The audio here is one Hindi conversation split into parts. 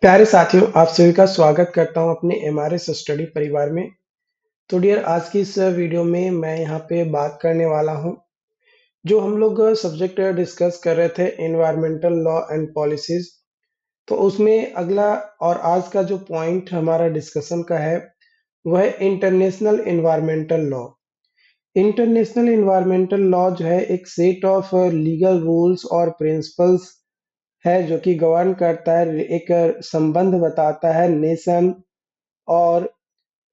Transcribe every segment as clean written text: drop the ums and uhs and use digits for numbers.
प्यारे साथियों, आप सभी का स्वागत करता हूं अपने एमआरएस स्टडी परिवार में। तो डियर, आज की इस वीडियो में मैं यहाँ पे बात करने वाला हूं। जो हम लोग सब्जेक्ट डिस्कस कर रहे थे, एनवायरमेंटल लॉ एंड पॉलिसीज, तो उसमें अगला और आज का जो पॉइंट हमारा डिस्कशन का है, वह है international environmental law. International environmental law जो है एक सेट ऑफ लीगल रूल्स और प्रिंसिपल्स है जो कि गवर्न करता है, एक संबंध बताता है नेशन और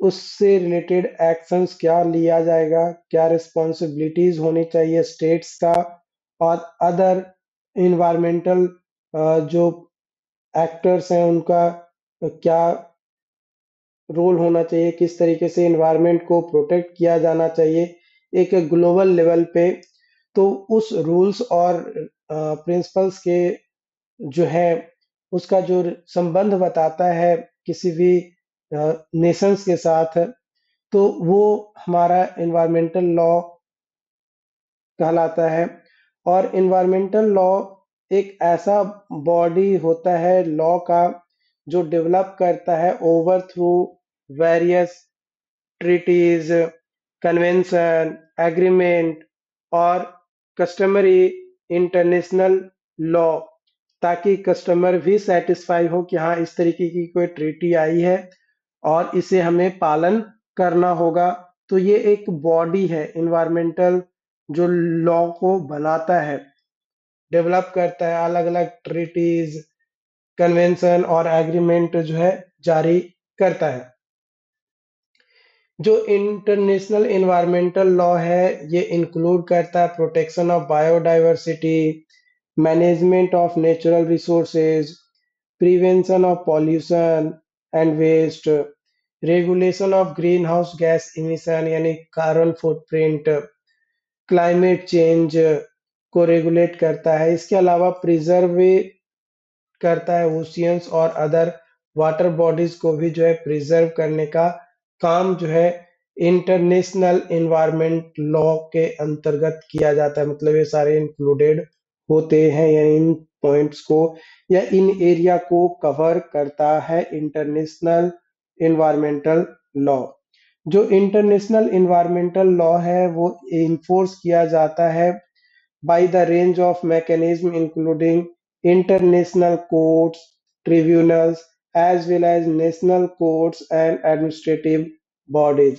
उससे रिलेटेड एक्शंस क्या लिया जाएगा, क्या रिस्पॉन्सिबिलिटीज होनी चाहिए स्टेट्स का, और अदर इन्वायरमेंटल जो एक्टर्स हैं उनका क्या रोल होना चाहिए, किस तरीके से इन्वायरमेंट को प्रोटेक्ट किया जाना चाहिए एक ग्लोबल लेवल पे। तो उस रूल्स और प्रिंसिपल्स के जो है उसका जो संबंध बताता है किसी भी नेशंस के साथ, तो वो हमारा एनवायरमेंटल लॉ कहलाता है। और एनवायरमेंटल लॉ एक ऐसा बॉडी होता है लॉ का जो डेवलप करता है over through various treaties, convention, agreement और कस्टमरी इंटरनेशनल लॉ, ताकि कस्टमर भी सेटिस्फाई हो कि हाँ, इस तरीके की कोई ट्रीटी आई है और इसे हमें पालन करना होगा। तो ये एक बॉडी है इन्वायरमेंटल जो लॉ को बनाता है, डेवलप करता है, अलग अलग ट्रीटीज, कन्वेंशन और एग्रीमेंट जो है जारी करता है। जो इंटरनेशनल एनवायरमेंटल लॉ है ये इंक्लूड करता है protection of biodiversity, management of natural resources, prevention of pollution and waste, regulation of greenhouse gas emission यानी कार्बन फुटप्रिंट, क्लाइमेट चेंज को रेगुलेट करता है। इसके अलावा प्रिजर्व करता है ओशियंस और अदर वाटर बॉडीज को भी जो है प्रिजर्व करने का काम जो है इंटरनेशनल एनवायरमेंट लॉ के अंतर्गत किया जाता है। मतलब ये सारे इंक्लूडेड होते हैं, या इन पॉइंट्स को या इन एरिया को कवर करता है इंटरनेशनल एनवायरमेंटल लॉ। जो इंटरनेशनल एनवायरमेंटल लॉ है वो इन्फोर्स किया जाता है by the range of mechanism including international courts, tribunals, as well as national courts and administrative bodies।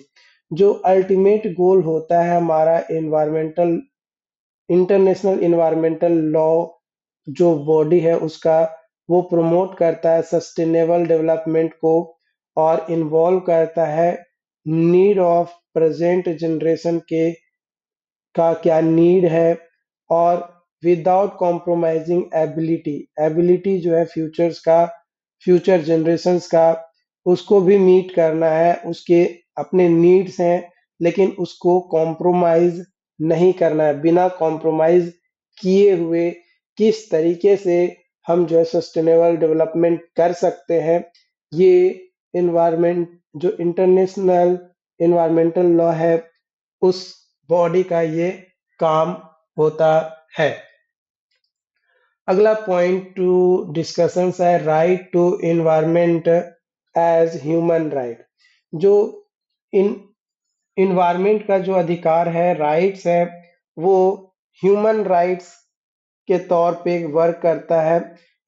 जो अल्टीमेट गोल होता है हमारा एनवायरमेंटल इंटरनेशनल एनवायरमेंटल लॉ जो बॉडी है उसका, वो प्रमोट करता है सस्टेनेबल डेवलपमेंट को और इन्वॉल्व करता है नीड ऑफ प्रेजेंट जनरेशन के का क्या नीड है, और विदाउट कॉम्प्रोमाइजिंग एबिलिटी, एबिलिटी जो है फ्यूचर्स का, फ्यूचर जनरेशंस का, उसको भी मीट करना है। उसके अपने नीड्स हैं लेकिन उसको कॉम्प्रोमाइज नहीं करना है। बिना कॉम्प्रोमाइज किए हुए किस तरीके से हम जो है सस्टेनेबल डेवलपमेंट कर सकते हैं, ये इन्वायरमेंट जो इंटरनेशनल इन्वायरमेंटल लॉ है उस बॉडी का ये काम होता है। अगला पॉइंट टू डिस्कशन है right to environment as human right. जो इन इन्वायरमेंट का जो अधिकार है, राइट्स है, वो ह्यूमन राइट्स के तौर पे वर्क करता है।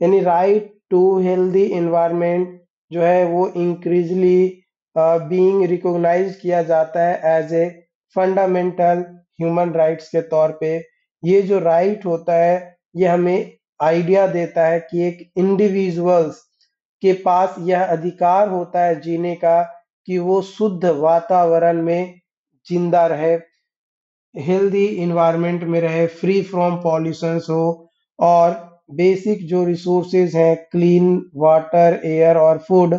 यानी राइट टू हेल्दी इन्वायरमेंट जो है वो इंक्रीजली बीइंग रिकॉग्नाइज किया जाता है as a fundamental human rights के तौर पे। ये जो राइट होता है ये हमें आइडिया देता है कि एक इंडिविजुअल्स के पास यह अधिकार होता है जीने का कि वो शुद्ध वातावरण में जिंदा रहे, हेल्दी इन्वायरमेंट में रहे, फ्री फ्रॉम पॉल्यूशंस हो, और बेसिक जो रिसोर्सेज हैं क्लीन वाटर, एयर और फूड,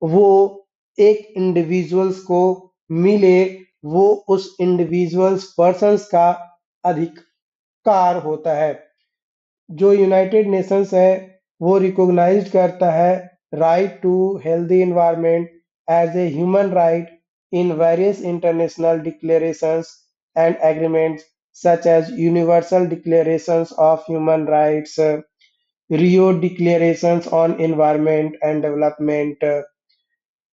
वो एक इंडिविजुअल्स को मिले, वो उस इंडिविजुअल्स पर्सन्स का अधिकार होता है। जो यूनाइटेड नेशंस है वो रिकॉग्नाइज करता है right to healthy environment as a human right in various international declarations and agreements such as universal declarations of human rights, Rio declarations on environment and development,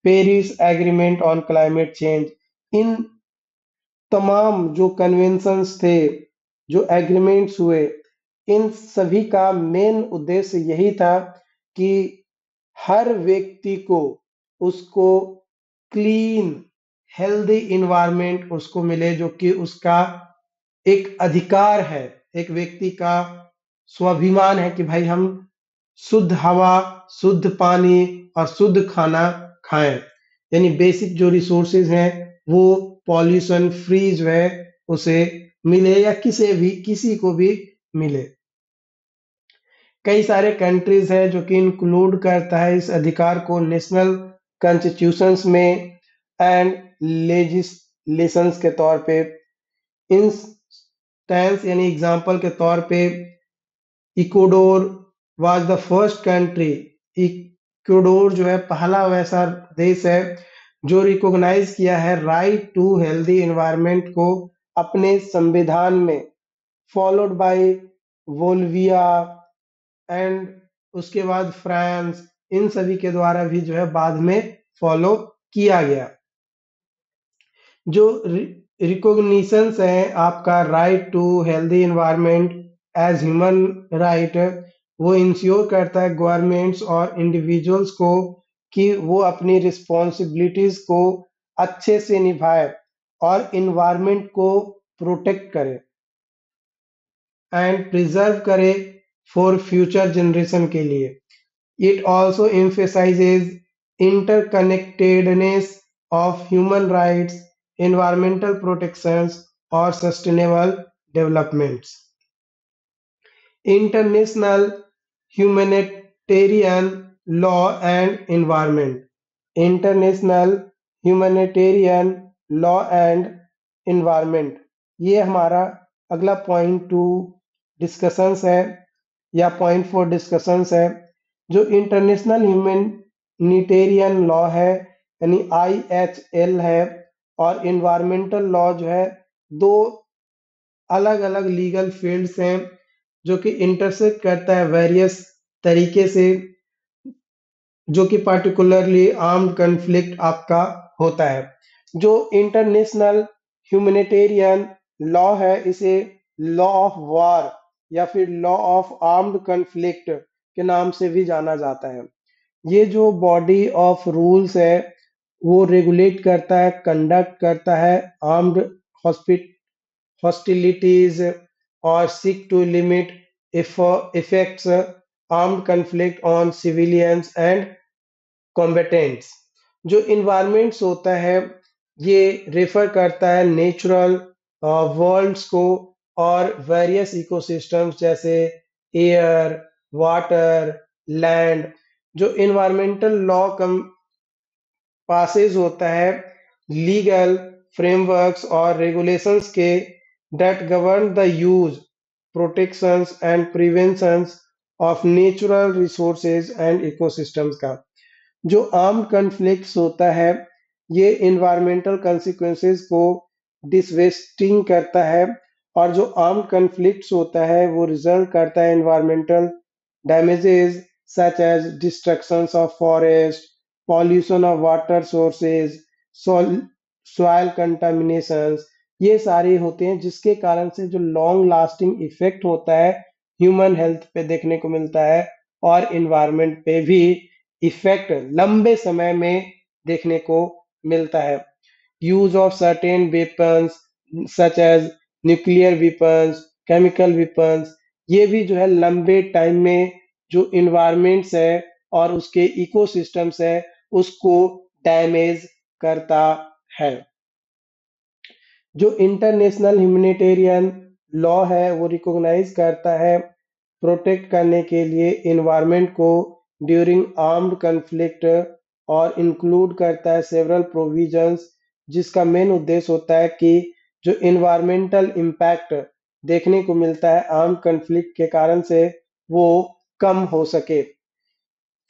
Paris agreement on climate change. इन तमाम जो कन्वेंशंस थे, जो एग्रीमेंट्स हुए, इन सभी का मेन उद्देश्य यही था कि हर व्यक्ति को उसको क्लीन हेल्दी इन्वायरमेंट उसको मिले, जो कि उसका एक अधिकार है, एक व्यक्ति का स्वाभिमान है कि भाई हम शुद्ध हवा, शुद्ध पानी और शुद्ध खाना खाएं। यानी बेसिक जो रिसोर्सेज हैं वो पॉल्यूशन फ्री जो है उसे मिले, या किसी को भी मिले। कई सारे कंट्रीज है जो कि इंक्लूड करता है इस अधिकार को नेशनल कॉन्स्टिट्यूशंस में एंड लेजिस्लेशंस के तौर पे। इंस्टेंस यानी एग्जांपल के तौर पे Ecuador was the first country. Ecuador जो है पहला वैसा देश है जो रिकॉग्नाइज किया है राइट टू हेल्दी एनवायरनमेंट को अपने संविधान में, फॉलोड बाय बोल्विया एंड उसके बाद फ्रांस। इन सभी के द्वारा भी जो है बाद में फॉलो किया गया। जो रिकॉग्निशंस है आपका right to healthy environment as human right, वो इंश्योर करता है गवर्नमेंट्स और इंडिविजुअल्स को कि वो अपनी रिस्पॉन्सिबिलिटीज को अच्छे से निभाए और इन्वायरमेंट को प्रोटेक्ट करे एंड प्रिजर्व करे फॉर फ्यूचर जनरेशन के लिए। It also emphasizes interconnectedness of human rights, environmental protections, or sustainable developments. International humanitarian law and environment. International humanitarian law and environment, ये हमारा अगला पॉइंट टू डिस्कशंस है या पॉइंट फॉर डिस्कशंस है। जो इंटरनेशनल ह्यूमैनिटेरियन लॉ है यानी IHL है, और इन्वायरमेंटल लॉ जो है, दो अलग अलग लीगल फील्ड्स हैं जो कि इंटरसेक्ट करता है वेरियस तरीके से, जो कि पार्टिकुलरली आर्म्ड कन्फ्लिक्ट आपका होता है। जो इंटरनेशनल ह्यूमैनिटेरियन लॉ है इसे लॉ ऑफ वॉर या फिर लॉ ऑफ आर्म्ड कन्फ्लिक्ट के नाम से भी जाना जाता है। ये जो बॉडी ऑफ रूल्स है वो रेगुलेट करता है, कंडक्ट करता है armed hostilities or seek to limit effects armed conflict on civilians and combatants। जो इन्वायरमेंट्स होता है ये रेफर करता है नेचुरल वर्ल्ड्स को और वेरियस इकोसिस्टम्स जैसे एयर, वाटर, लैंड। जो इन्वायरमेंटल लॉ पासेज होता है लीगल फ्रेमवर्क्स और रेगुलेशंस के that govern the use, protections and preventions of natural resources and ecosystems का। जो आर्म्ड कन्फ्लिक्ट्स होता है ये इन्वायरमेंटल consequences को डिसवेस्टिंग करता है, और जो आर्म्ड कन्फ्लिक्ट्स होता है वो रिजल्ट करता है environmental damages such as destructions of forest, pollution of water sources, soil contaminations। ये सारे होते हैं जिसके कारण से जो लॉन्ग लास्टिंग इफेक्ट होता है ह्यूमन हेल्थ पे देखने को मिलता है, और इन्वायरमेंट पे भी इफेक्ट लंबे समय में देखने को मिलता है। Use of certain weapons such as nuclear weapons, chemical weapons, ये भी जो है लंबे टाइम में जो इन्वायरमेंट्स है और उसके इकोसिस्टम्स है उसको डैमेज करता है। जो इंटरनेशनल ह्यूमैनिटेरियन लॉ है वो रिकॉग्नाइज करता है प्रोटेक्ट करने के लिए इन्वायरमेंट को ड्यूरिंग आर्म्ड कन्फ्लिक्ट, और इंक्लूड करता है सेवरल प्रोविजंस जिसका मेन उद्देश्य होता है कि जो इन्वायरमेंटल इम्पैक्ट देखने को मिलता है आर्म्ड कन्फ्लिक्ट के कारण से वो कम हो सके।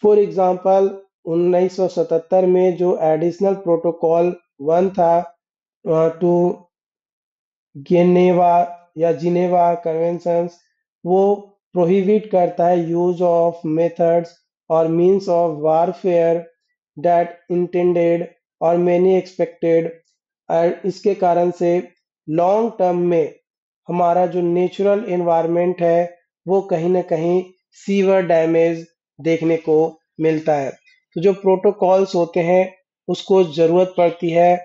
फॉर एग्जांपल 1977 में जो एडिशनल प्रोटोकॉल 1 था टू जेनेवा या जिनेवा कन्वेंशंस, वो प्रोहिबिट करता है यूज ऑफ मेथड्स और means of warfare that intended और मैनी एक्सपेक्टेड। और इसके कारण से लॉन्ग टर्म में हमारा जो नेचुरल एनवायरनमेंट है वो कहीं ना कहीं सीवर डैमेज देखने को मिलता है। तो जो प्रोटोकॉल्स होते हैं उसको जरूरत पड़ती है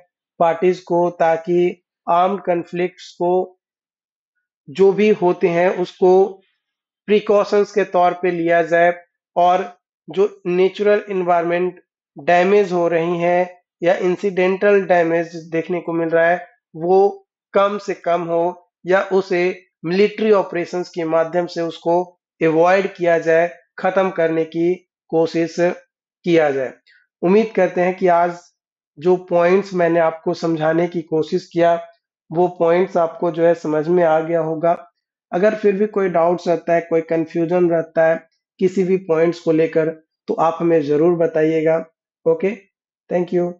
पार्टीज को, ताकि आर्म्ड कन्फ्लिक्ट्स को जो भी होते हैं उसको प्रिकॉशंस के तौर पे लिया जाए, और जो नेचुरल इन्वायरमेंट डैमेज हो रही हैं या इंसिडेंटल डैमेज देखने को मिल रहा है वो कम से कम हो, या उसे मिलिट्री ऑपरेशंस के माध्यम से उसको अवॉइड किया जाए, खत्म करने की कोशिश किया जाए। उम्मीद करते हैं कि आज जो पॉइंट्स मैंने आपको समझाने की कोशिश किया वो पॉइंट्स आपको जो है समझ में आ गया होगा। अगर फिर भी कोई डाउट्स रहता है, कोई कंफ्यूजन रहता है किसी भी पॉइंट्स को लेकर, तो आप हमें जरूर बताइएगा। Okay, thank you.